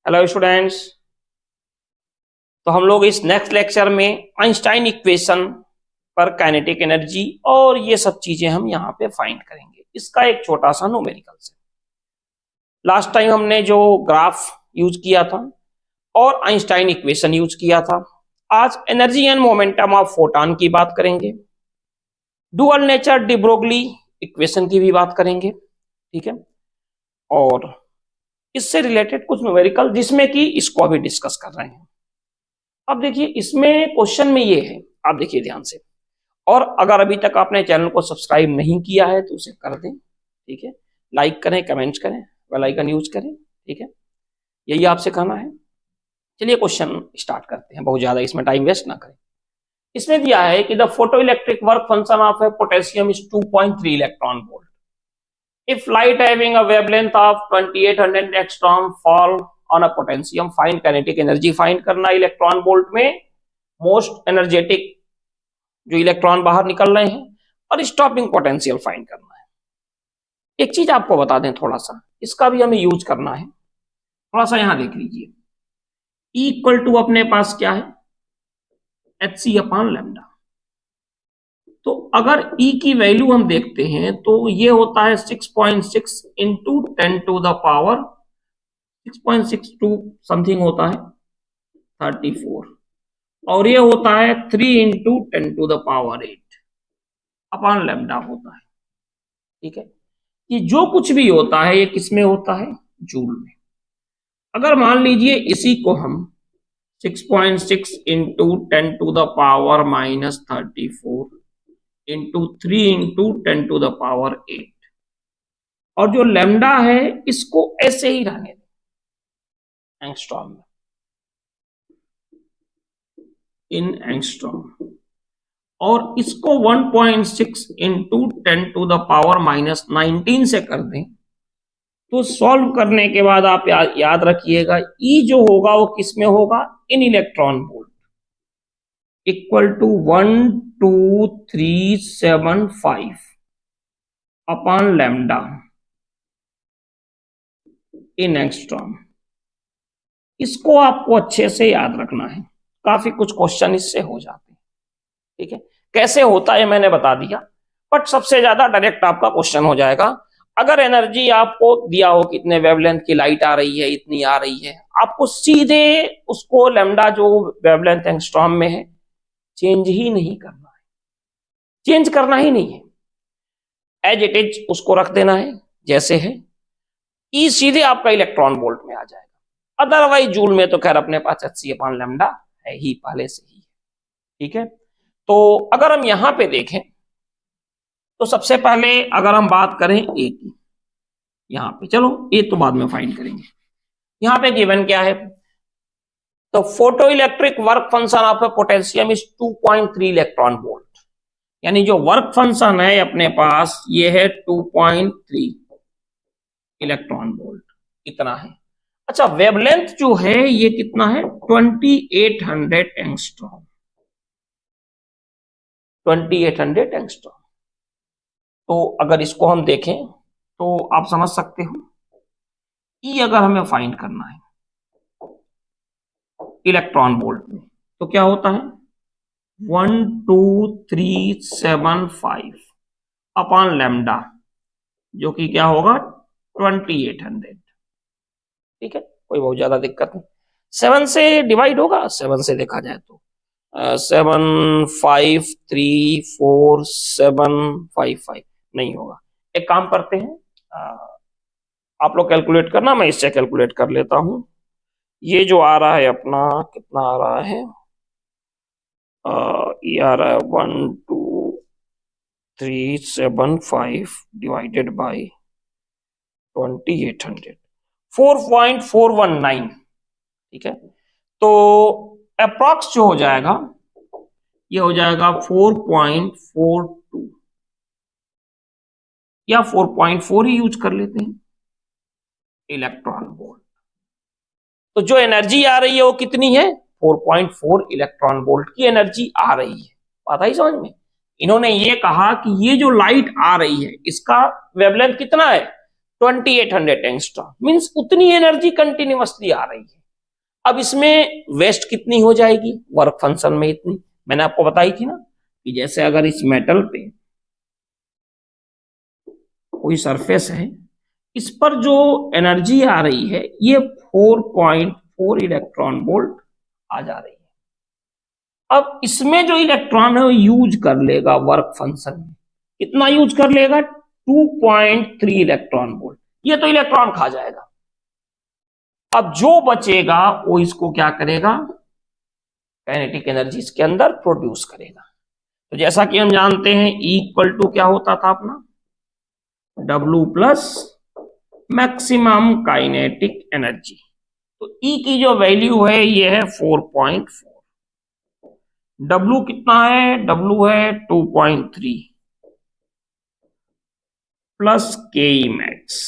Hello students. तो हम लोग इस नेक्स्ट लेक्चर में आइंस्टाइन इक्वेशन पर काइनेटिक एनर्जी और ये सब चीजें हम यहाँ पे फाइंड करेंगे। इसका एक छोटा सा न्यूमेरिकल से लास्ट टाइम हमने जो ग्राफ यूज किया था और आइंस्टाइन इक्वेशन यूज किया था। आज energy and momentum of photon की बात करेंगे, dual nature de Broglie equation की भी बात करेंगे, ठीक है। और इससे रिलेटेड कुछ न्यूमेरिकल जिसमें कि इसको अभी डिस्कस कर रहे हैं। अब देखिए इसमें क्वेश्चन में ये है, आप देखिए ध्यान से, और अगर अभी तक आपने चैनल को सब्सक्राइब नहीं किया है तो उसे कर दें, ठीक है। लाइक करें, कमेंट्स करें, बेल आइकन यूज करें, ठीक है। यही आपसे कहना है। चलिए क्वेश्चन स्टार्ट करते हैं, बहुत ज्यादा इसमें टाइम वेस्ट ना करें। इसमें दिया है कि the photo electric work function of A potassium is 2.3 electron volt. If light having a wavelength of 2800 angstrom fall on a potassium, find kinetic energy। Find करना इलेक्ट्रॉन वोल्ट में मोस्ट एनर्जेटिक जो electron बाहर निकल रहे हैं, और stopping potential find करना है। एक चीज आपको बता दें, थोड़ा सा इसका भी हमें यूज करना है। थोड़ा सा यहां देख लीजिए, E इक्वल टू अपने पास क्या है, hc अपॉन लैम्डा। तो अगर E की वैल्यू हम देखते हैं तो ये होता है 6.6 into 10 to the power 6.62 something होता है 34, और ये होता है 3 into 10 to the power 8 upon lambda होता है, ठीक है। ये जो कुछ भी होता है ये किसमें होता है, जूल में। अगर मान लीजिए इसी को हम 6.6 into 10 to the power minus 34 into 3 into 10 to the power 8, और जो लैम्डा है इसको ऐसे ही रहने दें एंगस्ट्रॉम में, इन एंगस्ट्रॉम, और इसको 1.6 into 10 to the power minus 19 से कर दें। तो सॉल्व करने के बाद आप याद रखिएगा ई जो होगा वो किसमें होगा, in electron volt, equal to 12375 upon lambda in angstrom. इसको आपको अच्छे से याद रखना है, काफी कुछ क्वेश्चन इससे हो जाते हैं, ठीक है। कैसे होता है मैंने बता दिया, बट सबसे ज्यादा डायरेक्ट आपका क्वेश्चन हो जाएगा अगर एनर्जी आपको दिया हो कितने वेवलेंथ की लाइट आ रही है, इतनी आ रही है, आपको सीधे उसको लैम्डा जो वेवलेंथ एंगस्ट्रॉम में है चेंज ही नहीं करना है, चेंज करना ही नहीं है, एज इट इज उसको रख देना है जैसे है। ई सीधे आपका इलेक्ट्रॉन वोल्ट में आ जाएगा। अदरवाइज जूल में तो खैर अपने पास hc अपॉन लैम्डा है ही पहले से ही, ठीक है। तो अगर हम यहां पे देखें तो सबसे पहले अगर हम बात करें ए की, यहां पे चलो ए तो बाद में फाइंड करेंगे। यहां पे गिवन क्या है, तो photo electric work function of A potassium is 2.3 electron volt, यानी जो वर्क फंक्शन है अपने पास ये है 2.3 इलेक्ट्रॉन वोल्ट, इतना है। अच्छा वेवलेंथ जो है ये कितना है, 2800 एंगस्ट्रॉम, 2800 एंगस्ट्रॉम। तो अगर इसको हम देखें तो आप समझ सकते हो, ई अगर हमें फाइंड करना है इलेक्ट्रॉन वोल्ट में तो क्या होता है 12375 अपॉन लैम्डा, जो कि क्या होगा 2800, ठीक है। कोई बहुत ज्यादा दिक्कत नहीं, 7 से डिवाइड होगा, 7 से देखा जाए तो 7534755 नहीं होगा। एक काम करते हैं, आप लोग कैलकुलेट करना, मैं इससे कैलकुलेट कर लेता हूं। ये जो आ रहा है अपना कितना आ रहा है, ये आ रहा है 12375 डिवाइडेड बाई 2800, 4.419, ठीक है। तो अप्रॉक्स जो हो जाएगा ये हो जाएगा 4.42 या 4.4 ही यूज कर लेते हैं इलेक्ट्रॉन वोल्ट। तो जो एनर्जी आ रही है वो कितनी है, 4.4 इलेक्ट्रॉन वोल्ट की एनर्जी आ रही है। बात आई समझ में। इन्होंने ये कहा कि ये जो लाइट आ रही है इसका वेवलेंथ कितना है 2800 एंगस्ट्रॉम, मींस उतनी एनर्जी कंटिन्यूअसली आ रही है। अब इसमें वेस्ट कितनी हो जाएगी, वर्क फंक्शन में इतनी, मैंने आपको बताई थी ना कि जैसे अगर इस मेटल पे कोई सरफेस है, इस पर जो एनर्जी आ रही है ये 4.4 इलेक्ट्रॉन वोल्ट आ जा रही है। अब इसमें जो इलेक्ट्रॉन है वो यूज कर लेगा वर्क फंक्शन में, कितना यूज कर लेगा, 2.3 इलेक्ट्रॉन वोल्ट, ये तो इलेक्ट्रॉन खा जाएगा। अब जो बचेगा वो इसको क्या करेगा, काइनेटिक एनर्जी इसके अंदर प्रोड्यूस करेगा। तो जैसा कि हम जानते हैं E इक्वल टू क्या होता था अपना, W plus maximum kinetic energy. तो E की जो वैल्यू है ये है 4.4, W कितना है, W है 2.3 प्लस Ke मैक्स।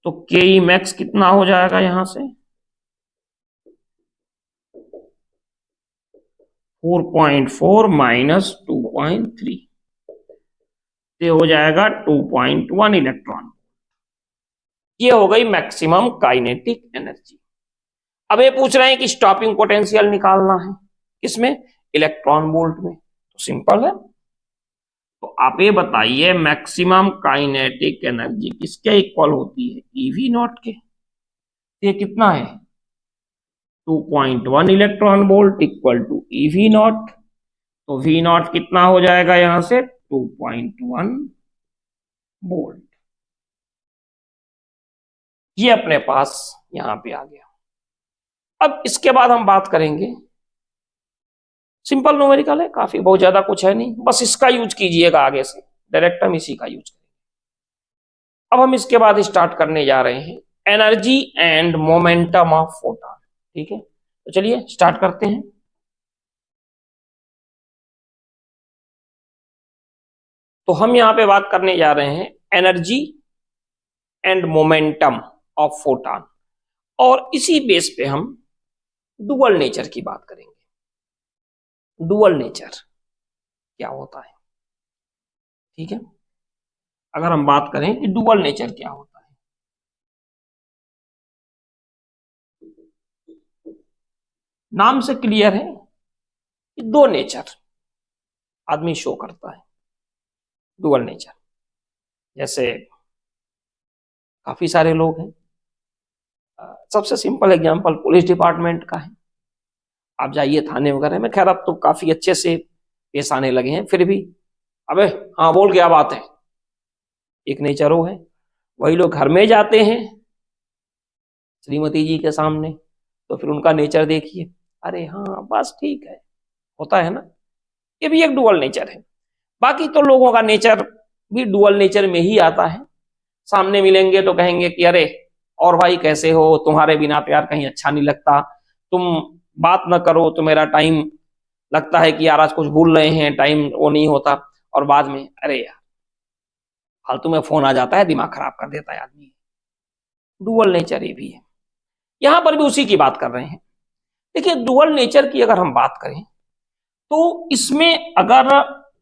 तो Ke मैक्स कितना हो जाएगा यहां से, 4.4 माइनस 2.3, ये हो जाएगा 2.1 इलेक्ट्रॉन। ये हो गई मैक्सिमम काइनेटिक एनर्जी। अब ये पूछ रहे हैं कि स्टॉपिंग पोटेंशियल निकालना है, किसमें, इलेक्ट्रॉन वोल्ट में। तो सिंपल है, तो आप ये बताइए मैक्सिमम काइनेटिक एनर्जी किसके इक्वल होती है, ईवी नॉट के। ये कितना है, 2.1 electron volt equal to EV naught. तो वी नॉट कितना हो जाएगा यहां से, 2.1 वोल्ट। ये अपने पास यहां पे आ गया। अब इसके बाद हम बात करेंगे, सिंपल न्यूमेरिकल है, काफी बहुत ज्यादा कुछ है नहीं, बस इसका यूज कीजिएगा, आगे से डायरेक्ट हम इसी का यूज करेंगे। अब हम इसके बाद स्टार्ट करने जा रहे हैं energy and momentum of photon. ठीक है, तो चलिए स्टार्ट करते हैं। तो हम यहां पे बात करने जा रहे हैं energy and momentum of photon, और इसी बेस पे हम डुअल नेचर की बात करेंगे। डुअल नेचर क्या होता है, ठीक है, अगर हम बात करें कि डुअल नेचर क्या होता है, नाम से क्लियर है कि दो नेचर आदमी शो करता है, डुअल नेचर। जैसे काफी सारे लोग हैं, सबसे सिंपल एग्जांपल पुलिस डिपार्टमेंट का है। आप जाइए थाने वगैरह में, खैर अब तो काफी अच्छे से पेश आने लगे हैं, फिर भी अबे हाँ बोल क्या बात है, एक नेचर वो है। वही लोग घर में जाते हैं श्रीमती जी के सामने, तो फिर उनका नेचर देखिए, अरे हाँ बस ठीक है, होता है ना, ये भी एक डुअल नेचर है। बाकी तो लोगों का नेचर भी डुअल नेचर में ही आता है। सामने मिलेंगे तो कहेंगे कि अरे और भाई कैसे हो, तुम्हारे बिना तो यार कहीं अच्छा नहीं लगता, तुम बात न करो तो मेरा टाइम लगता है कि यार आज कुछ भूल रहे हैं, टाइम वो नहीं होता। और बाद में अरे यार फालतू में फोन आ जाता है, दिमाग खराब कर देता है आदमी। डुअल नेचर ये भी है, यहां पर भी उसी की बात कर रहे हैं। देखिए डुअल नेचर की अगर हम बात करें तो इसमें अगर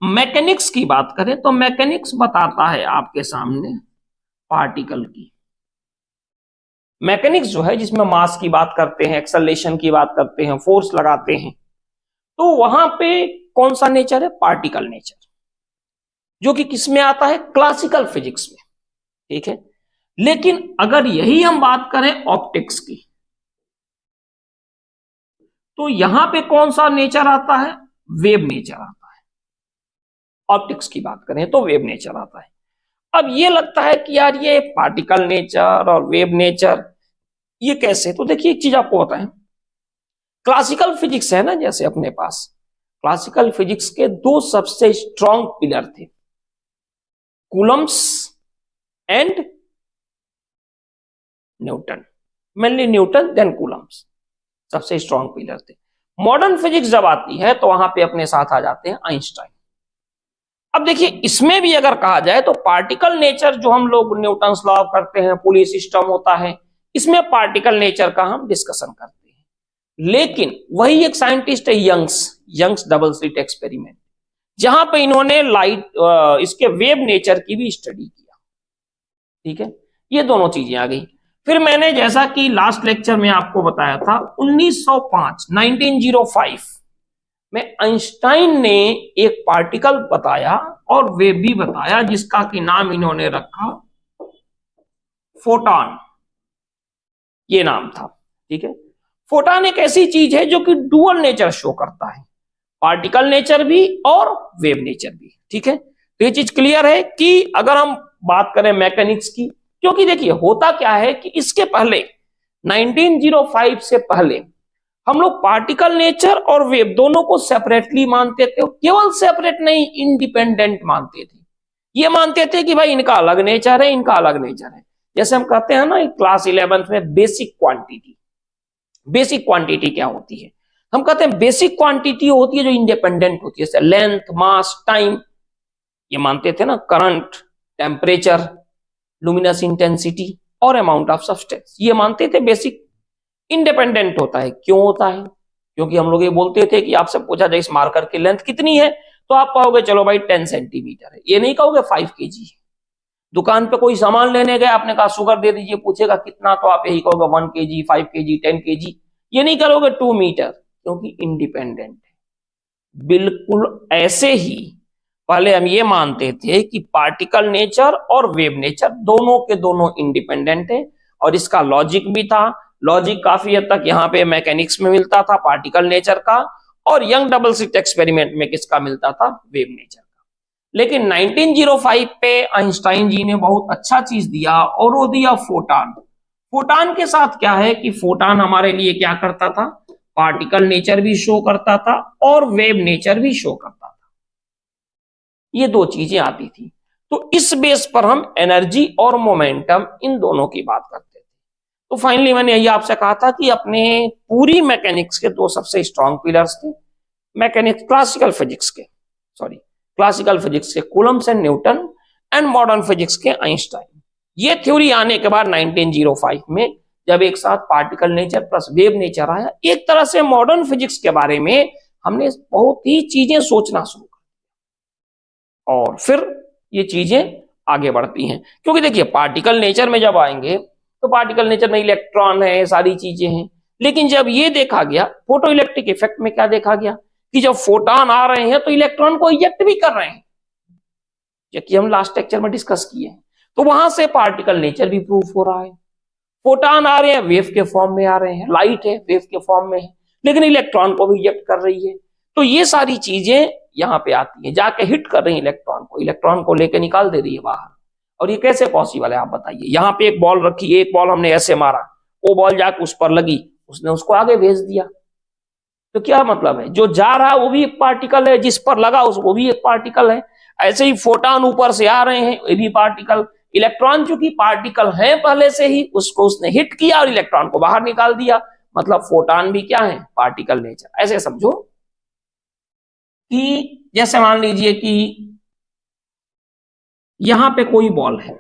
मैकेनिक्स की बात करें तो मैकेनिक्स बताता है आपके सामने पार्टिकल की। मैकेनिक्स जो है जिसमें मास की बात करते हैं, एक्सेलरेशन की बात करते हैं, फोर्स लगाते हैं, तो वहां पे कौन सा नेचर है, पार्टिकल नेचर, जो कि किसमें आता है, क्लासिकल फिजिक्स में। ठीक है, लेकिन अगर यही हम बात करें ऑप्टिक्स की, तो यहां पे कौन सा नेचर आता है, वेव नेचर आता है। ऑप्टिक्स की बात करें तो वेव नेचर आता है। अब ये लगता है कि यार ये पार्टिकल नेचर और वेव नेचर ये कैसे, तो देखिए एक चीज आपको बताएं, क्लासिकल फिजिक्स है ना, जैसे अपने पास क्लासिकल फिजिक्स के दो सबसे स्ट्रॉन्ग पिलर थे, Coulombs and Newton, mainly Newton then Coulombs, सबसे स्ट्रॉन्ग पिलर थे। मॉडर्न फिजिक्स जब आती है तो वहां पे अपने साथ आ जाते हैं आइंस्टाइन। अब देखिए इसमें भी अगर कहा जाए तो पार्टिकल नेचर जो हम लोग न्यूटन्स लॉ करते हैं, पुली सिस्टम होता है, इसमें पार्टिकल नेचर का हम डिस्कशन करते हैं। लेकिन वही एक साइंटिस्ट है यंग्स डबल स्लिट एक्सपेरिमेंट, जहां पे इन्होंने लाइट इसके वेव नेचर की भी स्टडी किया। ठीक है, ये दोनों चीजें आ गई। फिर मैंने जैसा कि लास्ट लेक्चर में आपको बताया था 1905 में आइंस्टाइन ने एक पार्टिकल बताया और वेव भी बताया जिसका कि नाम इन्होंने रखा फोटॉन, ये नाम था। ठीक है, फोटॉन एक ऐसी चीज है जो कि डुअल नेचर शो करता है, पार्टिकल नेचर भी और वेव नेचर भी। ठीक है, तो ये चीज क्लियर है कि अगर हम बात करें मैकेनिक्स की, क्योंकि देखिए होता क्या है कि इसके पहले 1905 से पहले हम लोग पार्टिकल नेचर और वेव दोनों को सेपरेटली मानते थे, केवल सेपरेट नहीं इंडिपेंडेंट मानते थे। ये मानते थे कि भाई इनका अलग नेचर है, इनका अलग नेचर है। जैसे हम कहते हैं ना क्लास 11th में बेसिक क्वांटिटी, बेसिक क्वांटिटी क्या होती है? हम कहते हैं बेसिक क्वांटिटी होती है जो इंडिपेंडेंट होती है, जैसे लेंथ, मास, टाइम, ये मानते थे ना, करंट, टेम्परेचर, लुमिनस इंटेंसिटी और अमाउंट ऑफ सब्सटेंस, ये मानते थे बेसिक इंडिपेंडेंट होता है। क्यों होता है? क्योंकि हम लोग ये बोलते थे कि आपसे पूछा जाए इस मार्कर की लेंथ कितनी है, तो आप कहोगे चलो भाई 10 सेंटीमीटर है, ये नहीं कहोगे 5 kg है। दुकान पे कोई सामान लेने गए, आपने कहा शुगर दे दीजिए, पूछेगा कितना, तो आप यही कहोगे 1 kg, 5 kg, 10 kg, ये नहीं करोगे 2 मीटर, क्योंकि इंडिपेंडेंट है। बिल्कुल ऐसे ही पहले हम ये मानते थे कि पार्टिकल नेचर और वेव नेचर दोनों के दोनों इंडिपेंडेंट है, और इसका लॉजिक भी था। लॉजिक काफी हद तक यहाँ पे मैकेनिक्स में मिलता था, पार्टिकल नेचर का, और यंग डबल स्लिट एक्सपेरिमेंट में किसका मिलता था? वेव नेचर का। लेकिन 1905 पे आइंस्टाइन जी ने बहुत अच्छा चीज दिया, और वो दिया फोटॉन। फोटॉन के साथ क्या है कि फोटॉन हमारे लिए क्या करता था? पार्टिकल नेचर भी शो करता था और वेव नेचर भी शो करता था। ये दो चीजें आती थी। तो इस बेस पर हम एनर्जी और मोमेंटम इन दोनों की बात करते थे। तो फाइनली मैंने यही आपसे कहा था कि अपने पूरी मैकेनिक्स के दो सबसे स्ट्रॉन्ग पिलर्स थे, मैकेनिक्स क्लासिकल फिजिक्स के, सॉरी क्लासिकल फिजिक्स के Coulomb's and Newton, and modern physics के आइंस्टाइन। ये थ्योरी आने के बाद 1905 में जब एक साथ particle nature plus wave nature आया, एक तरह से मॉडर्न फिजिक्स के बारे में हमने बहुत ही चीजें सोचना शुरू कर, और फिर ये चीजें आगे बढ़ती हैं। क्योंकि देखिए पार्टिकल नेचर में जब आएंगे तो पार्टिकल नेचर में इलेक्ट्रॉन है, सारी चीजें हैं, लेकिन जब ये देखा गया फोटो इलेक्ट्रिक इफेक्ट में, क्या देखा गया कि जब फोटॉन आ रहे हैं तो इलेक्ट्रॉन को इजेक्ट भी कर रहे हैं, जबकि हम लास्ट लेक्चर में डिस्कस किए हैं। तो वहां से पार्टिकल नेचर भी प्रूफ हो रहा है। फोटॉन आ रहे हैं, वेव के फॉर्म में आ रहे हैं, लाइट है वेव के फॉर्म में है, लेकिन इलेक्ट्रॉन को भी इजेक्ट कर रही है। तो ये सारी चीजें यहाँ पे आती है, जाके हिट कर रही है इलेक्ट्रॉन को लेके निकाल दे रही है बाहर। और ये कैसे पॉसिबल है आप बताइए? यहाँ पे एक बॉल रखी, एक बॉल हमने ऐसे मारा, वो बॉल जाके उस पर लगी, उसने उसको आगे भेज दिया। तो क्या मतलब है? जो जा रहा है वो भी एक पार्टिकल है, जिस पर लगा वो भी एक पार्टिकल है। ऐसे ही फोटॉन ऊपर से आ रहे हैं, ये भी पार्टिकल। इलेक्ट्रॉन चूंकि पार्टिकल है पहले से ही, उसको उसने हिट किया और इलेक्ट्रॉन को बाहर निकाल दिया, मतलब फोटॉन भी क्या है? Particle nature. ऐसे समझो कि जैसे मान लीजिए कि यहां पे कोई बॉल है,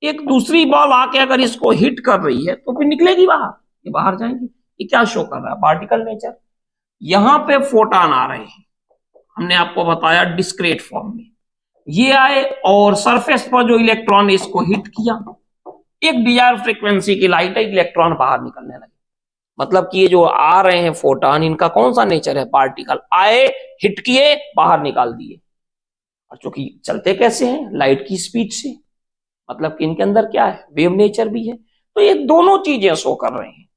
एक दूसरी बॉल आके अगर इसको हिट कर रही है तो फिर निकलेगी बाहर, ये बाहर जाएंगी। ये क्या शो कर रहा है? Particle nature. यहां पे फोटॉन आ रहे हैं, हमने आपको बताया डिस्क्रीट फॉर्म में, ये आए और सरफेस पर जो इलेक्ट्रॉन इसको हिट किया, एक डिजायर फ्रीक्वेंसी की लाइट है, इलेक्ट्रॉन बाहर निकलने लगे। मतलब कि ये जो आ रहे हैं फोटॉन, इनका कौन सा नेचर है? पार्टिकल। आए, हिट किए, बाहर निकाल दिए। और चूंकि चलते कैसे हैं? लाइट की स्पीड से, मतलब कि इनके अंदर क्या है? वेव नेचर भी है। तो ये दोनों चीजें शो कर रहे हैं,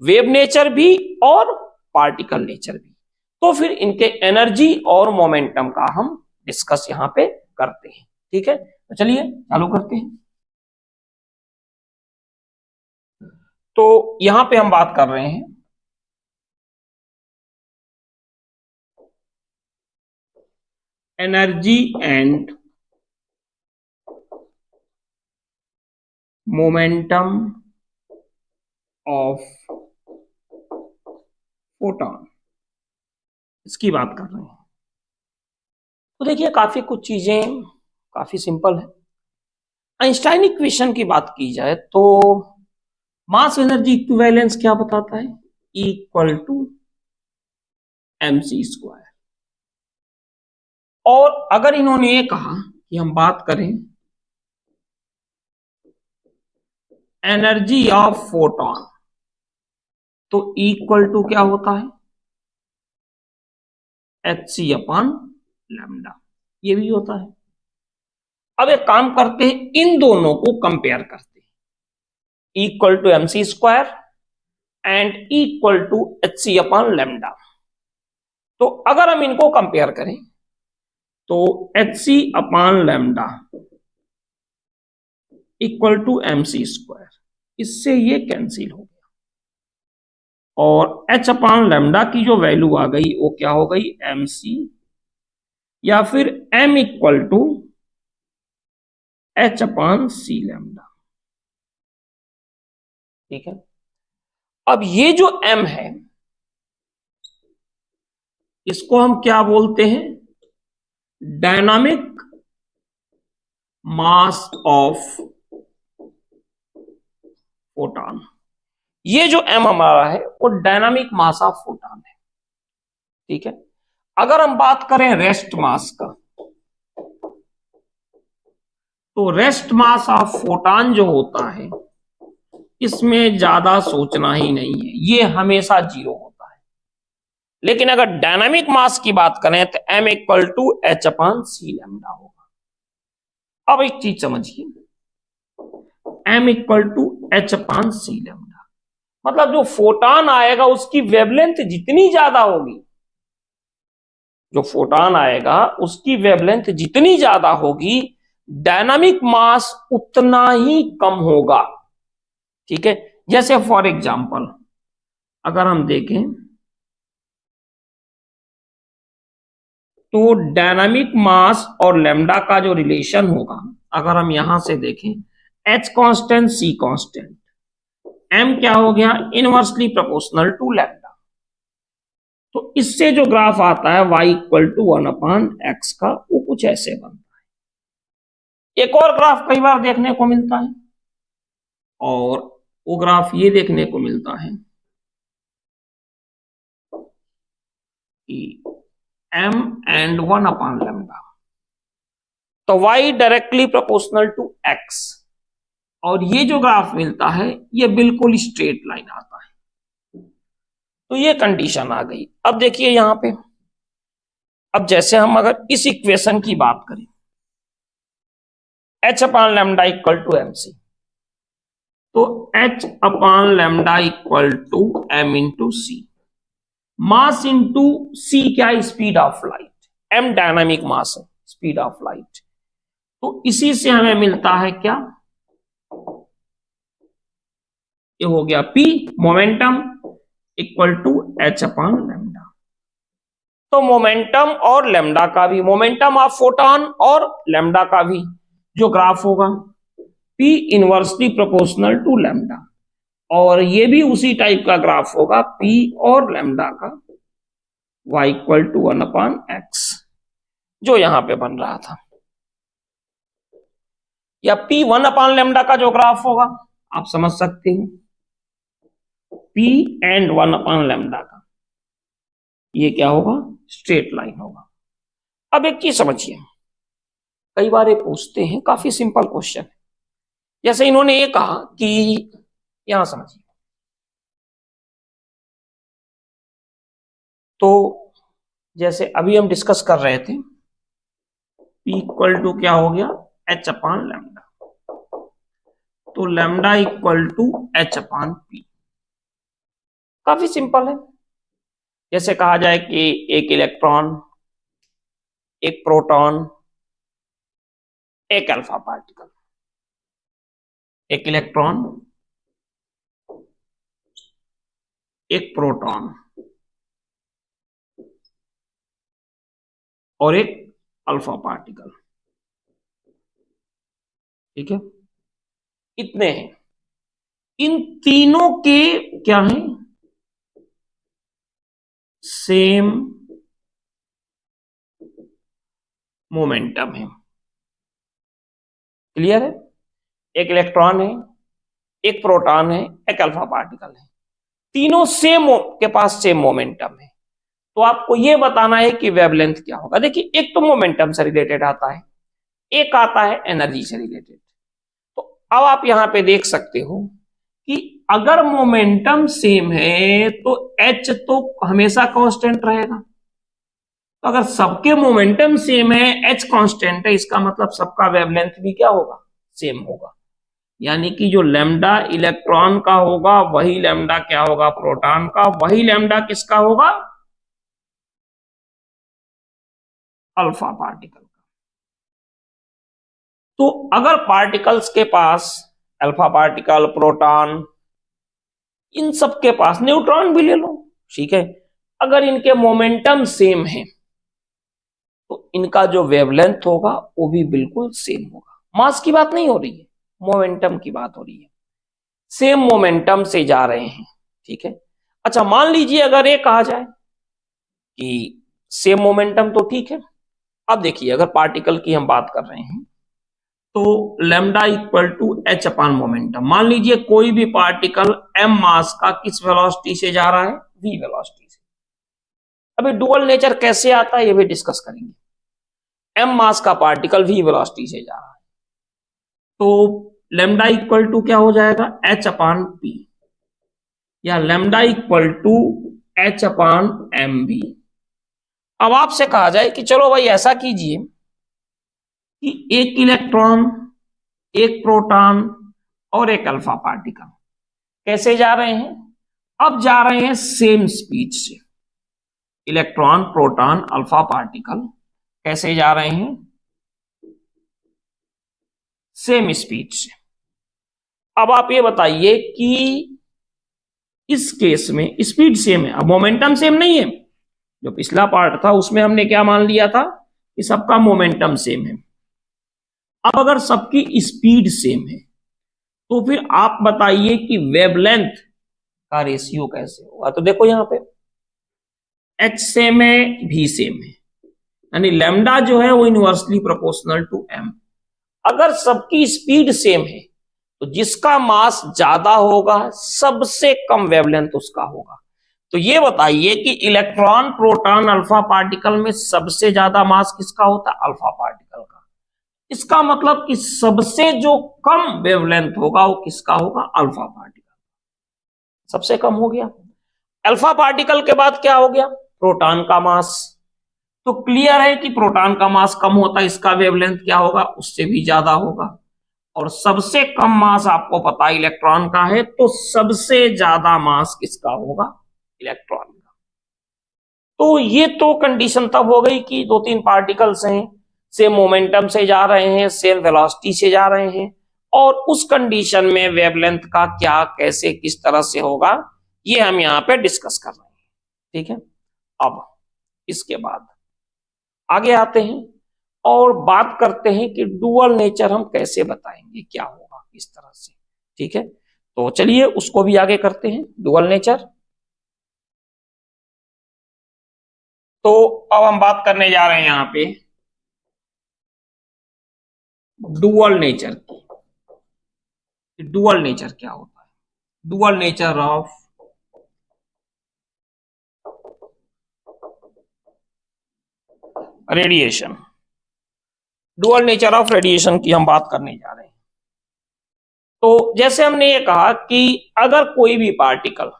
वेव नेचर भी और पार्टिकल नेचर भी। तो फिर इनके एनर्जी और मोमेंटम का हम डिस्कस यहां पे करते हैं। ठीक है, तो चलिए चालू करते हैं। तो यहां पे हम बात कर रहे हैं energy and momentum of photon, इसकी बात कर रहे हैं। तो देखिए काफी कुछ चीजें काफी सिंपल है। आइंस्टाइन इक्वेशन की बात की जाए तो मास एनर्जी इक्विवेलेंस क्या बताता है? Equal to mc²। और अगर इन्होंने ये कहा कि हम बात करें एनर्जी ऑफ फोटॉन, तो इक्वल टू क्या होता है, hc अपॉन लैम्डा, ये भी होता है। अब एक काम करते हैं, इन दोनों को कंपेयर करते हैं, equal to mc square and equal to hc upon lambda. तो अगर हम इनको कंपेयर करें तो hc upon lambda equal to mc square, इससे ये कैंसिल हो गया और h अपॉन लैम्डा की जो वैल्यू आ गई वो क्या हो गई, mc, या फिर m equal to h upon c lambda. ठीक है, अब ये जो m है इसको हम क्या बोलते हैं, डायनामिक मास ऑफ फोटॉन। ये जो m हमारा है वो डायनामिक मास ऑफ फोटॉन है। ठीक है, अगर हम बात करें रेस्ट मास का, तो रेस्ट मास ऑफ फोटॉन जो होता है इसमें ज्यादा सोचना ही नहीं है, ये हमेशा जीरो होता है। लेकिन अगर डायनामिक मास की बात करें तो m equal to h upon C lambda होगा। अब एक चीज समझिए, m equal to h upon C lambda, मतलब जो फोटॉन आएगा उसकी वेवलेंथ जितनी ज्यादा होगी, जो फोटॉन आएगा उसकी वेवलेंथ जितनी ज्यादा होगी, डायनामिक मास उतना ही कम होगा। ठीक है, जैसे फॉर एग्जांपल अगर हम देखें तो डायनामिक मास और लैम्डा का जो रिलेशन होगा, अगर हम यहां से देखें h constant c constant, m क्या हो गया, इनवर्सली प्रोपोर्शनल टू लैम्डा। तो इससे जो ग्राफ आता है y equal to 1 upon x का, वो कुछ ऐसे बनता है। एक और ग्राफ कई बार देखने को मिलता है, और वो ग्राफ ये देखने को मिलता है कि m एंड 1 अपॉन लैम्डा, तो y directly proportional to x, और ये जो ग्राफ मिलता है ये बिल्कुल स्ट्रेट लाइन आता है। तो ये कंडीशन आ गई। अब देखिए यहां पे, अब जैसे हम अगर इस इक्वेशन की बात करें, h upon lambda equal to mc, तो h upon lambda equal to m into c, mass into c क्या है, speed of light, m dynamic mass है, स्पीड ऑफ लाइट। तो इसी से हमें मिलता है क्या, ये हो गया p momentum equal to h upon lambda. तो मोमेंटम और लैम्डा का भी, मोमेंटम ऑफ फोटॉन और लैम्डा का भी जो ग्राफ होगा p inversely proportional to lambda, और ये भी उसी टाइप का ग्राफ होगा p और लैम्डा का, y equal to 1 upon x, जो यहां पे बन रहा था, या p 1 अपॉन लैम्डा का जो ग्राफ होगा आप समझ सकते हैं, p एंड 1 अपॉन लैम्डा का, ये क्या होगा, स्ट्रेट लाइन होगा। अब एक चीज समझिए, कई बार ये पूछते हैं, काफी सिंपल क्वेश्चन है, जैसे इन्होंने ये कहा कि, यहां समझिए, तो जैसे अभी हम डिस्कस कर रहे थे, p इक्वल टू क्या हो गया, h अपॉन लैम्डा, तो lambda equal to h upon p, काफी सिंपल है। जैसे कहा जाए कि एक इलेक्ट्रॉन, एक प्रोटॉन, एक अल्फा पार्टिकल, एक इलेक्ट्रॉन, एक प्रोटॉन और एक अल्फा पार्टिकल। ठीक है, इतने हैं। इन तीनों के क्या है, सेम मोमेंटम है। क्लियर है, एक इलेक्ट्रॉन है, एक प्रोटॉन है, एक अल्फा पार्टिकल है, तीनों सेम के पास सेम मोमेंटम है। तो आपको यह बताना है कि वेवलेंथ क्या होगा। देखिए, एक तो मोमेंटम से रिलेटेड आता है, एक आता है एनर्जी से रिलेटेड। तो अब आप यहां पे देख सकते हो कि अगर मोमेंटम सेम है तो एच तो हमेशा कांस्टेंट रहेगा। तो अगर सबके मोमेंटम सेम है, एच कांस्टेंट है, इसका मतलब सबका वेवलेंथ भी क्या होगा, सेम होगा। यानी कि जो लैम्डा इलेक्ट्रॉन का होगा वही लैम्डा क्या होगा, प्रोटॉन का, वही लैम्डा किसका होगा, अल्फा पार्टिकल का। तो अगर पार्टिकल्स के पास अल्फा पार्टिकल, प्रोटॉन, इन सब के पास न्यूट्रॉन भी ले लो, ठीक है, अगर इनके मोमेंटम सेम है तो इनका जो वेवलेंथ होगा वो भी बिल्कुल सेम होगा। मास की बात नहीं हो रही है, मोमेंटम की बात हो रही है। सेम मोमेंटम से जा रहे हैं, ठीक है। अच्छा, मान लीजिए अगर ये कहा जाए कि सेम मोमेंटम तो ठीक है। अब देखिए, अगर पार्टिकल की हम बात कर रहे हैं तो lambda equal to H upon momentum. मान लीजिए कोई भी पार्टिकल एम मास का किस वेलोसिटी से जा रहा है, वी वेलोसिटी से। अभी डुअल नेचर कैसे आता है ये भी डिस्कस करेंगे। एम मास का पार्टिकल वी वेलोसिटी से जा रहा है तो लैम्डा इक्वल टू क्या हो जाएगा, एच अपान पी, या lambda equal to H upon M V. अब आपसे कहा जाए कि चलो भाई ऐसा कीजिए कि एक इलेक्ट्रॉन, एक प्रोटॉन और एक अल्फा पार्टिकल कैसे जा रहे हैं, अब जा रहे हैं सेम स्पीड से। इलेक्ट्रॉन, प्रोटॉन, अल्फा पार्टिकल कैसे जा रहे हैं, सेम स्पीड से। अब आप ये बताइए कि इस केस में स्पीड सेम है, अब मोमेंटम सेम नहीं है। जो पिछला पार्ट था उसमें हमने क्या मान लिया था कि सबका मोमेंटम सेम है। अब अगर सबकी स्पीड सेम है तो फिर आप बताइए कि वेवलेंथ का रेशियो कैसे होगा। तो देखो यहां पे एच सेम है, भी सेम है, यानी लैम्डा जो है वो इनवर्सली प्रोपोर्शनल टू एम। अगर सबकी स्पीड सेम है तो जिसका मास ज्यादा होगा सबसे कम वेवलेंथ उसका होगा। तो ये बताइए कि इलेक्ट्रॉन, प्रोटॉन, अल्फा पार्टिकल में सबसे ज्यादा मास किसका होता है, अल्फा पार्टिकल का। इसका मतलब कि सबसे जो कम वेवलेंथ होगा वो किसका होगा, अल्फा पार्टिकल। सबसे कम हो गया। अल्फा पार्टिकल के बाद क्या हो गया, प्रोटॉन का मास। तो क्लियर है कि प्रोटॉन का मास कम होता है, इसका वेवलेंथ क्या होगा, उससे भी ज्यादा होगा। और सबसे कम मास आपको पता है इलेक्ट्रॉन का है, तो सबसे ज्यादा मास किसका होगा, इलेक्ट्रॉन का। तो ये तो कंडीशन तब हो गई कि दो तीन पार्टिकल्स हैं, सेम मोमेंटम से जा रहे हैं, सेम वेलोसिटी से जा रहे हैं, और उस कंडीशन में वेवलेंथ का क्या, कैसे, किस तरह से होगा, ये हम यहां पे डिस्कस कर रहे हैं, ठीक है। अब इसके बाद आगे आते हैं और बात करते हैं कि डुअल नेचर हम कैसे बताएंगे, क्या होगा इस तरह से, ठीक है। तो चलिए उसको भी आगे करते हैं, डुअल नेचर। तो अब हम बात करने जा रहे हैं यहां पे डुअल नेचर की। डुअल नेचर क्या होता है, dual nature of radiation. Dual nature of radiation की हम बात करने जा रहे हैं। तो जैसे हमने ये कहा कि अगर कोई भी पार्टिकल,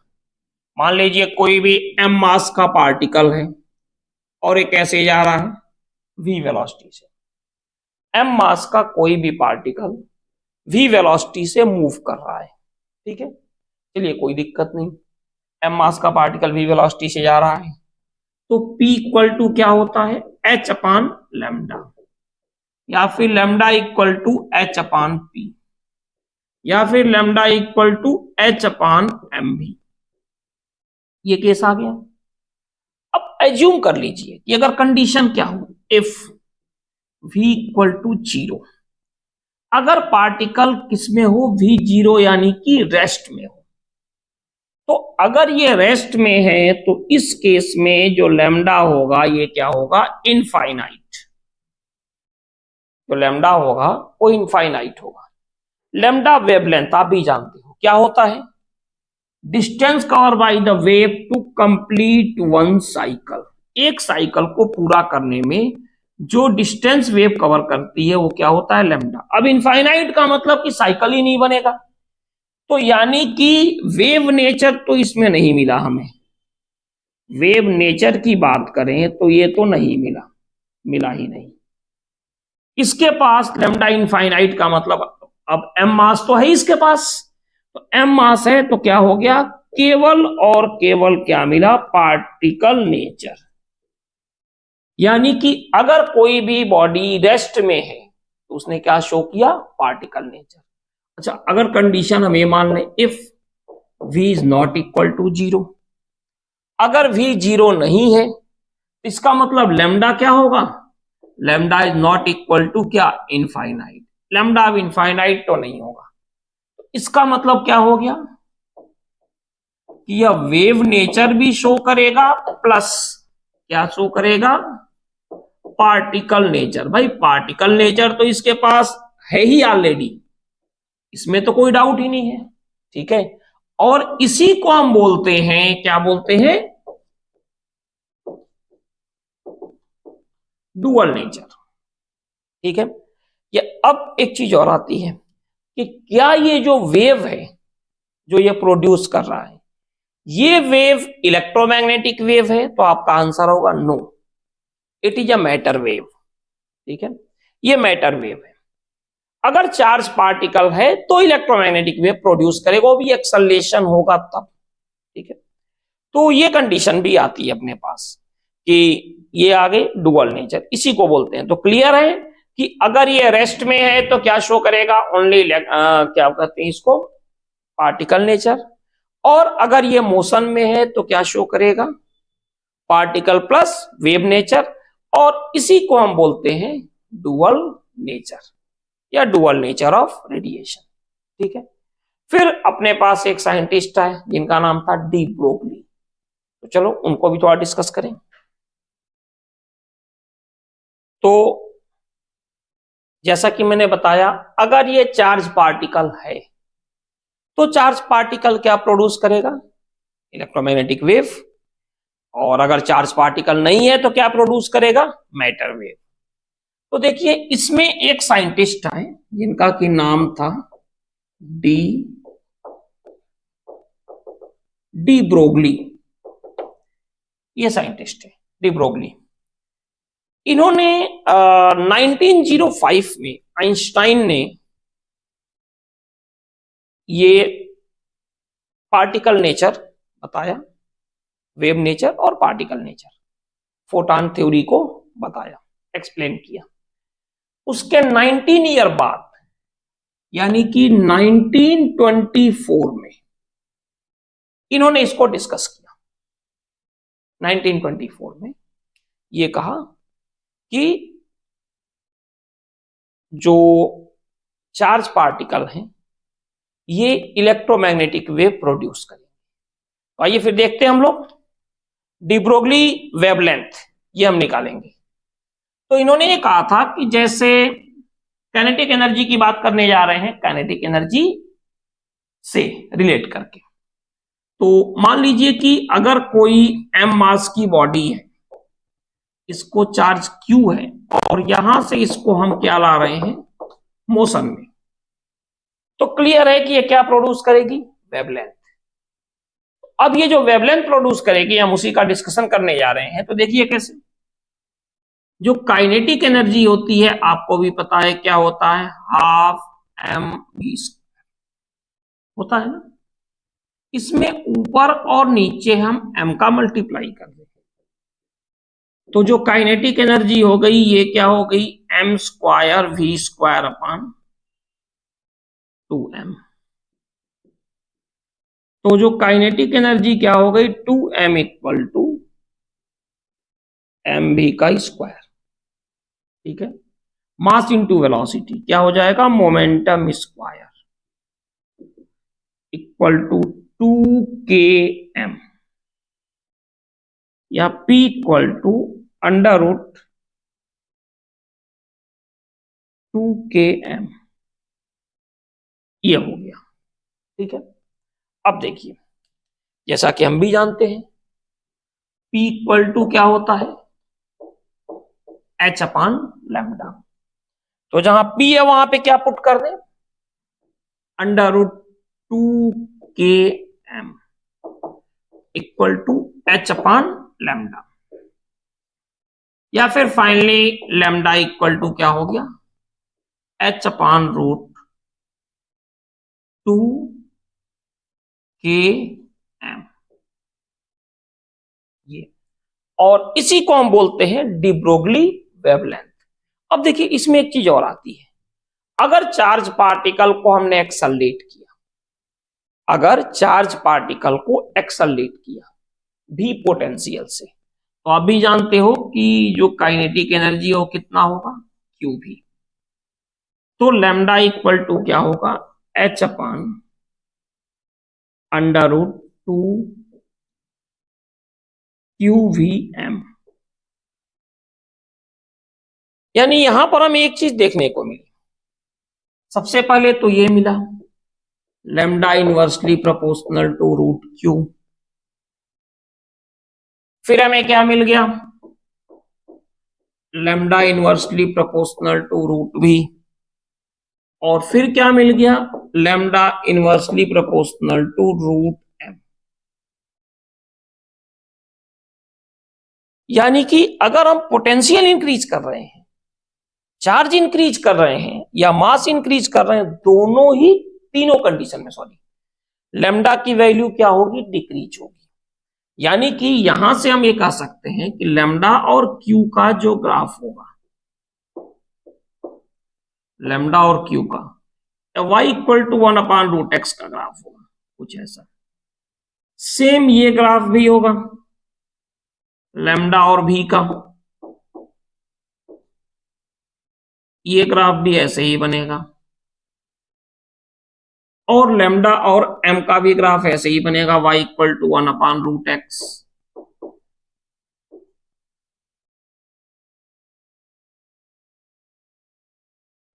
मान लीजिए कोई भी एम मास का पार्टिकल है और एक कैसे जा रहा है, वी वेलोसिटी से। एम मास का कोई भी पार्टिकल वी वेलोसिटी से मूव कर रहा है, ठीक है, चलिए कोई दिक्कत नहीं। एम मास का पार्टिकल वी वेलोसिटी से जा रहा है तो P इक्वल टू क्या होता है, एच अपान लैम्डा, या फिर lambda equal to H upon P, या फिर lambda equal to H upon M V. ये केस आ गया। अब एज्यूम कर लीजिए कि अगर कंडीशन क्या हो, इफ v इक्वल टू 0, अगर पार्टिकल किसमें हो, v0 यानी कि रेस्ट में हो। तो अगर ये रेस्ट में है तो इस केस में जो लैम्डा होगा ये क्या होगा, इनफाइनाइट। जो लैम्डा होगा वो इनफाइनाइट होगा। लैम्डा वेवलेंथ आप भी जानते हो क्या होता है, distance cover by the wave to complete one cycle. एक साइकिल को पूरा करने में जो डिस्टेंस वेव कवर करती है वो क्या होता है, लैम्डा। अब इनफाइनाइट का मतलब कि साइकिल ही नहीं बनेगा, तो यानी कि वेव नेचर तो इसमें नहीं मिला हमें, वेव नेचर की बात करें तो ये तो नहीं मिला, मिला ही नहीं। इसके पास लैम्डा इनफाइनाइट का मतलब अब एम मास तो है इसके पास, तो एम मास है तो क्या हो गया, केवल और केवल क्या मिला, पार्टिकल नेचर। यानी कि अगर कोई भी बॉडी रेस्ट में है तो उसने क्या शो किया, पार्टिकल नेचर। अच्छा, अगर कंडीशन हम ये मान लें if v is not equal to 0, अगर v 0 नहीं है इसका मतलब लैम्डा क्या होगा, lambda is not equal to क्या, इनफाइनाइट। लैम्डा अब इनफाइनाइट तो नहीं होगा, इसका मतलब क्या हो गया कि यह वेव नेचर भी शो करेगा प्लस क्या शो करेगा, पार्टिकल नेचर। भाई पार्टिकल नेचर तो इसके पास है ही ऑलरेडी, इसमें तो कोई डाउट ही नहीं है, ठीक है। और इसी को हम बोलते हैं, क्या बोलते हैं, डुअल नेचर, ठीक है। ये अब एक चीज और आती है कि क्या ये जो वेव है जो ये प्रोड्यूस कर रहा है, ये वेव इलेक्ट्रोमैग्नेटिक वेव है, तो आपका आंसर होगा no, it is a matter wave, ठीक है। ये मैटर वेव है। अगर चार्ज पार्टिकल है तो इलेक्ट्रोमैग्नेटिक वेव प्रोड्यूस करेगा, वो भी एक्सेलरेशन होगा तब, ठीक है। तो ये कंडीशन भी आती है अपने पास कि ये आगे डुअल नेचर, इसी को बोलते हैं। तो क्लियर है कि अगर ये रेस्ट में है तो क्या शो करेगा, ओनली क्या कहते हैं इसको, पार्टिकल नेचर। और अगर ये मोशन में है तो क्या शो करेगा, पार्टिकल प्लस वेव नेचर। और इसी को हम बोलते हैं डुअल नेचर या डुअल नेचर ऑफ रेडिएशन, ठीक है। फिर अपने पास एक साइंटिस्ट है जिनका नाम था डी ब्रोगली, तो चलो उनको भी थोड़ा डिस्कस करें। तो जैसा कि मैंने बताया, अगर ये चार्ज पार्टिकल है तो चार्ज पार्टिकल क्या प्रोड्यूस करेगा, इलेक्ट्रोमैग्नेटिक वेव। और अगर चार्ज पार्टिकल नहीं है तो क्या प्रोड्यूस करेगा, मैटर वेव। तो देखिए इसमें एक साइंटिस्ट है जिनका कि नाम था डी डी ब्रोगली, ये साइंटिस्ट है डी ब्रोगली। इन्होंने 1905 में आइंस्टाइन ने ये पार्टिकल नेचर बताया, वेव नेचर और पार्टिकल नेचर, फोटॉन थ्योरी को बताया, एक्सप्लेन किया। उसके 19 ईयर बाद यानी कि 1924 में इन्होंने इसको डिस्कस किया। 1924 में ये कहा कि जो चार्ज पार्टिकल हैं ये इलेक्ट्रोमैग्नेटिक वेव प्रोड्यूस करेंगे। तो आइए फिर देखते हैं हम लोग डी ब्रोगली वेवलेंथ ये हम निकालेंगे। तो इन्होंने ये कहा था कि जैसे काइनेटिक एनर्जी की बात करने जा रहे हैं, काइनेटिक एनर्जी से रिलेट करके, तो मान लीजिए कि अगर कोई m मास की बॉडी है, इसको चार्ज q है और यहां से इसको हम क्या ला रहे हैं, मोशन में, तो क्लियर है कि ये क्या प्रोड्यूस करेगी, वेवलेंथ। अब ये जो वेवलेंथ प्रोड्यूस करेगी हम उसी का डिस्कशन करने जा रहे हैं। तो देखिए कैसे, जो काइनेटिक एनर्जी होती है आपको भी पता है क्या होता है, हाफ एम वी होता है ना। इसमें ऊपर और नीचे हम m का मल्टीप्लाई कर दें, तो जो काइनेटिक एनर्जी हो गई ये क्या हो गई, m square v square upon 2m। तो जो काइनेटिक एनर्जी क्या हो गई, 2m इक्वल टू एम भी का स्क्वायर, ठीक है। मास इंटू वेलोसिटी क्या हो जाएगा, momentum square equal to 2km या p equal to under root 2km, ये हो गया, ठीक है। अब देखिए जैसा कि हम भी जानते हैं p इक्वल टू क्या होता है, h अपान लैम्डा। तो जहां p है वहां पे क्या पुट कर दें, under root 2km equal to h upon lambda, या फिर फाइनली लैम्डा इक्वल टू क्या हो गया, h अपॉन रूट 2km, ये, और इसी को हम बोलते हैं डी ब्रोगली वेवलेंथ। अब देखिए इसमें एक चीज और आती है, अगर चार्ज पार्टिकल को हमने एक्सलरेट किया, अगर चार्ज पार्टिकल को एक्सलरेट किया भी पोटेंशियल से, तो आप भी जानते हो कि जो काइनेटिक एनर्जी हो कितना होगा, क्यू भी। तो लैम्डा इक्वल टू क्या होगा, h upon under root 2qvm। यानी यहां पर हमें एक चीज देखने को मिली, सबसे पहले तो ये मिला lambda inversely proportional to root Q, फिर हमें क्या मिल गया, lambda inversely proportional to root V, और फिर क्या मिल गया, lambda inversely proportional to root M. यानी कि अगर हम पोटेंशियल इंक्रीज कर रहे हैं, चार्ज इंक्रीज कर रहे हैं या मास इंक्रीज कर रहे हैं, दोनों ही तीनों कंडीशन में लैम्डा की वैल्यू क्या होगी, डिक्रीज होगी। यानी कि यहां से हम ये कह सकते हैं कि लैम्डा और क्यू का जो ग्राफ होगा, लैम्डा और क्यू का y equal to 1 upon root X का ग्राफ होगा, कुछ ऐसा। सेम ये ग्राफ भी होगा लैम्डा और भी का, ये ग्राफ भी ऐसे ही बनेगा, और लैम्डा और m का भी ग्राफ ऐसे ही बनेगा, y equal to 1 upon root X.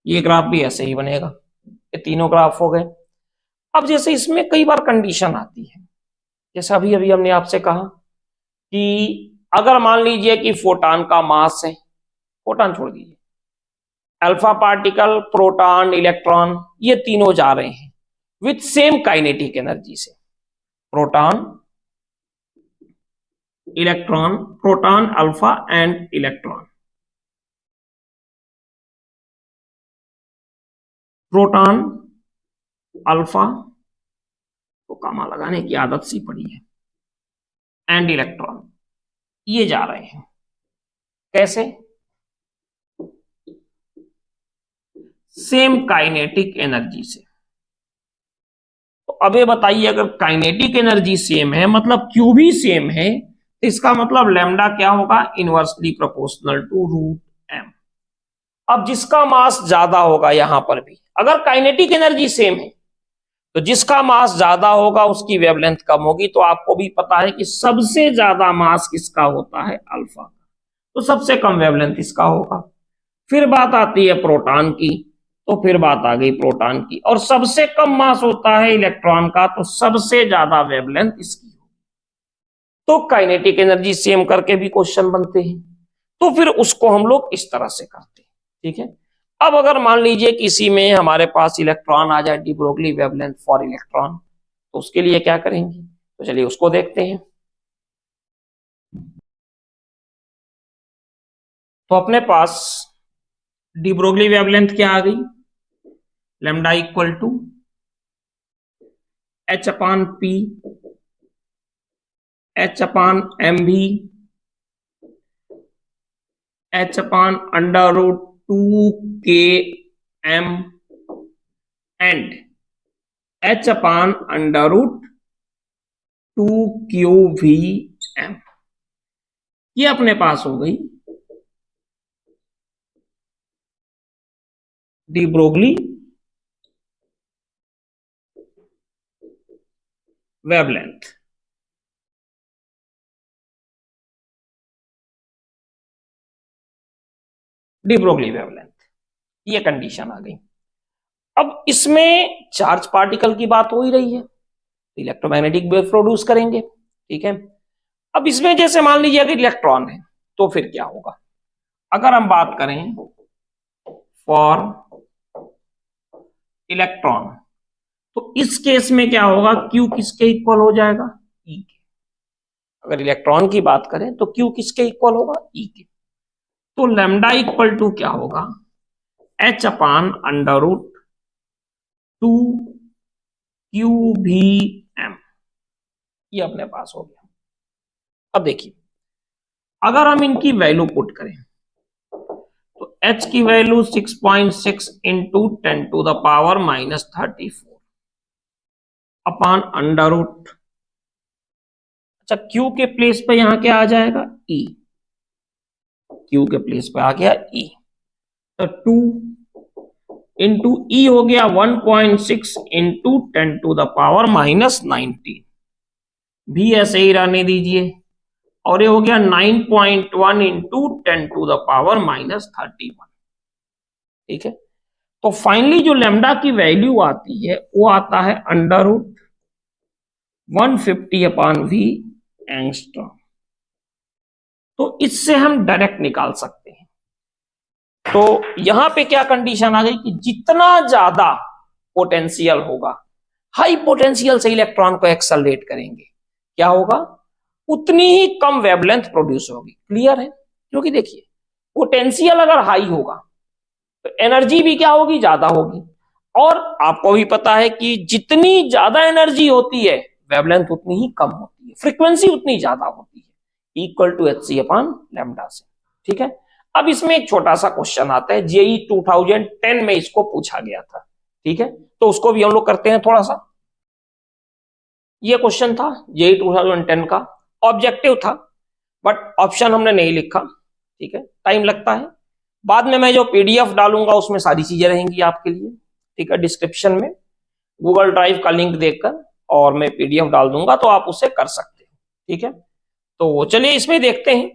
ये ग्राफ भी ऐसे ही बनेगा, ये तीनों ग्राफ हो गए। अब जैसे इसमें कई बार कंडीशन आती है, जैसा अभी अभी हमने आपसे कहा कि अगर मान लीजिए कि फोटॉन का मास है, फोटॉन छोड़ दीजिए, अल्फा पार्टिकल, प्रोटॉन, इलेक्ट्रॉन, ये तीनों जा रहे हैं विथ सेम काइनेटिक एनर्जी से, proton, electron, proton alpha and electron, proton alpha तो कामा लगाने की आदत सी पड़ी है, एंड इलेक्ट्रॉन, ये जा रहे हैं कैसे, सेम काइनेटिक एनर्जी से। तो अब ये बताइए, अगर काइनेटिक एनर्जी सेम है मतलब क्यू भी सेम है, तो इसका मतलब लैम्डा क्या होगा, inversely proportional to root M. अब जिसका मास ज्यादा होगा, यहां पर भी अगर काइनेटिक एनर्जी सेम है, तो जिसका मास ज्यादा होगा उसकी वेवलेंथ कम होगी। तो आपको भी पता है कि सबसे ज्यादा मास किसका होता है, अल्फा का, तो सबसे कम वेवलेंथ इसका होगा। फिर बात आती है प्रोटॉन की, तो फिर बात आ गई प्रोटॉन की, और सबसे कम मास होता है इलेक्ट्रॉन का, तो सबसे ज्यादा वेवलेंथ इसकी होगी। तो काइनेटिक एनर्जी सेम करके भी क्वेश्चन बनते हैं, तो फिर उसको हम लोग इस तरह से करते हैं, ठीक है। अब अगर मान लीजिए किसी में हमारे पास इलेक्ट्रॉन आ जाए, D Broglie wavelength for electron, तो उसके लिए क्या करेंगे, तो चलिए उसको देखते हैं। तो अपने पास डी ब्रोगली वेवलेंथ क्या आ गई, lambda equal to h upon P, h upon M V, h upon under root 2km and h upon under root 2qvm। ये अपने पास हो गई de Broglie wavelength. De Broglie wavelength, ये कंडीशन आ गई। अब इसमें चार्ज पार्टिकल की बात हो ही रही है, इलेक्ट्रोमैग्नेटिक वेव प्रोड्यूस करेंगे, ठीक है। अब इसमें जैसे मान लीजिए अगर इलेक्ट्रॉन है, तो फिर क्या होगा, अगर हम बात करें फॉर इलेक्ट्रॉन, तो इस केस में क्या होगा, Q किसके इक्वल हो जाएगा, E के। अगर इलेक्ट्रॉन की बात करें तो Q किसके इक्वल होगा, E के। तो लैम्डा इक्वल टू क्या होगा, H upon under root 2 QVm, ये अपने पास हो गया। अब देखिए अगर हम इनकी वैल्यू पुट करें तो H की value 6.6 into 10 to the power -34 upon under root, अच्छा Q के प्लेस पे यहां क्या आ जाएगा, E, Q के प्लेस पे आ गया E, तो 2 इंटू E हो गया 1.6 इंटू 10 टू द पावर -19, भी ऐसे ही रहने दीजिए, और ये हो गया 9.1 इंटू 10 टू द पावर -31, ठीक है। तो फाइनली जो लैम्डा की वैल्यू आती है वो आता है अंडर रूट 150 अपान V एंगस्ट्रॉम। तो इससे हम डायरेक्ट निकाल सकते हैं। तो यहां पे क्या कंडीशन आ गई कि जितना ज्यादा पोटेंशियल होगा, हाई पोटेंशियल से इलेक्ट्रॉन को एक्सेलरेट करेंगे, क्या होगा, उतनी ही कम वेवलेंथ प्रोड्यूस होगी। क्लियर है, क्योंकि देखिए पोटेंशियल अगर हाई होगा तो एनर्जी भी क्या होगी, ज्यादा होगी, और आपको भी पता है कि जितनी ज्यादा एनर्जी होती है वेवलेंथ उतनी ही कम होती है, फ्रीक्वेंसी उतनी ज्यादा होती है, equal to Hc upon lambda से, ठीक है। अब इसमें एक छोटा सा क्वेश्चन आता है, जेई 2010 में इसको पूछा गया था, ठीक है, तो उसको भी हम लोग करते हैं थोड़ा सा। ये क्वेश्चन था जेई 2010 का, ऑब्जेक्टिव था, बट ऑप्शन हमने नहीं लिखा, ठीक है, टाइम लगता है। बाद में मैं जो पीडीएफ डालूंगा उसमें सारी चीजें रहेंगी आपके लिए, ठीक है, डिस्क्रिप्शन में गूगल ड्राइव का लिंक देकर, और मैं पीडीएफ डाल दूंगा तो आप उसे कर सकते हैं, ठीक है। तो चलिए इसमें देखते हैं।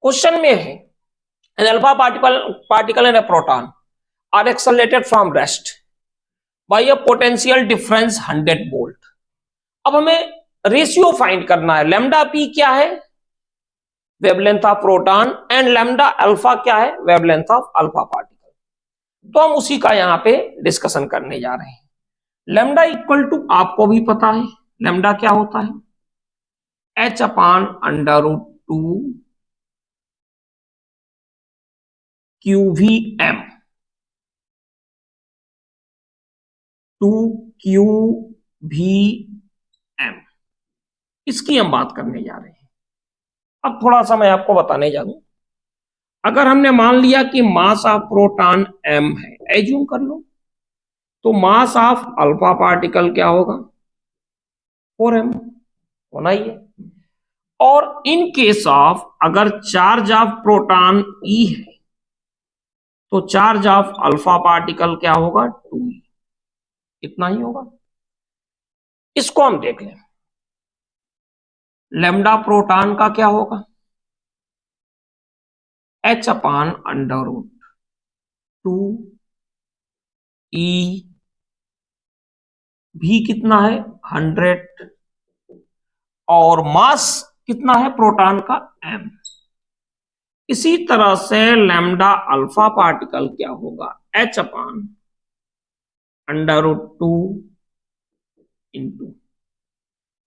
क्वेश्चन में है an alpha particle and a proton are accelerated from rest by a potential difference 100 volt. अब हमें रेशियो फाइंड करना है, लैम्डा पी क्या है, wavelength of proton, and lambda alpha क्या है, वेवलेंथ ऑफ अल्फा पार्टिकल। तो हम उसी का यहां पे डिस्कशन करने जा रहे हैं। लैम्डा इक्वल टू आपको भी पता है लैम्डा क्या होता है, H upon under root 2 QVm, 2QVm, इसकी हम बात करने जा रहे हैं। अब थोड़ा सा मैं आपको बताने जा रहा हूं, अगर हमने मान लिया कि मास ऑफ प्रोटॉन m है, एज्यूम कर लो, तो मास ऑफ अल्फा पार्टिकल क्या होगा, 4m होना ही है। और इन केस ऑफ अगर चार्ज ऑफ प्रोटॉन E है तो चार्ज ऑफ अल्फा पार्टिकल क्या होगा, 2e, इतना ही होगा। इसको हम देख लें, लैम्डा प्रोटॉन का क्या होगा, H upon under root 2e, भी कितना है 100, और मास कितना है प्रोटॉन का m। इसी तरह से लैम्डा अल्फा पार्टिकल क्या होगा, H upon under root 2 into,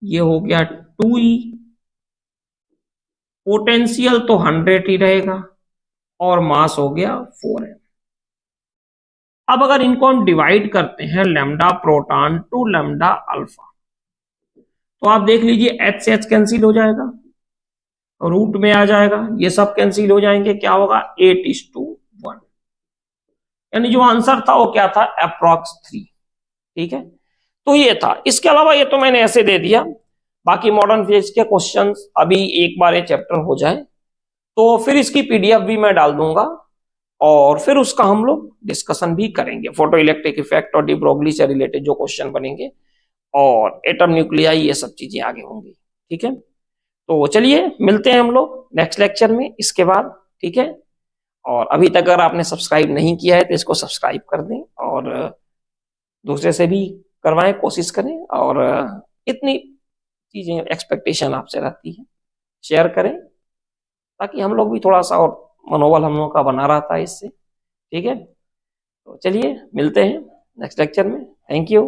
ये हो गया 2e, पोटेंशियल तो 100 ही रहेगा, और मास हो गया 4m। अब अगर इनको हम डिवाइड करते हैं lambda proton to lambda alpha, तो आप देख लीजिए H से H कैंसिल हो जाएगा, रूट में आ जाएगा, ये सब कैंसिल हो जाएंगे, क्या होगा 8:1, यानी जो आंसर था वो क्या था, अप्रॉक्स 3, ठीक है। तो ये था, इसके अलावा ये तो मैंने ऐसे दे दिया, बाकी मॉडर्न फिजिक्स के क्वेश्चंस अभी एक बार ये चैप्टर हो जाए तो फिर इसकी पीडीएफ भी मैं डाल दूंगा, और फिर उसका हम लोग डिस्कशन भी करेंगे, फोटो इलेक्ट्रिक इफेक्ट और डी ब्रोगली से रिलेटेड जो क्वेश्चन बनेंगे, और एटम न्यूक्लियाई, ये सब चीजें आगे होंगी, ठीक है। तो चलिए मिलते हैं हम लोग नेक्स्ट लेक्चर में इसके बाद, ठीक है। और अभी तक अगर आपने सब्सक्राइब नहीं किया है तो इसको सब्सक्राइब कर दें, और दूसरे से भी करवाएं, कोशिश करें, और इतनी चीजें एक्सपेक्टेशन आपसे रहती है, शेयर करें, ताकि हम लोग भी थोड़ा सा और मनोबल हम लोगों का बना रहता है इससे, ठीक है। तो चलिए मिलते हैं नेक्स्ट लेक्चर में। Thank you.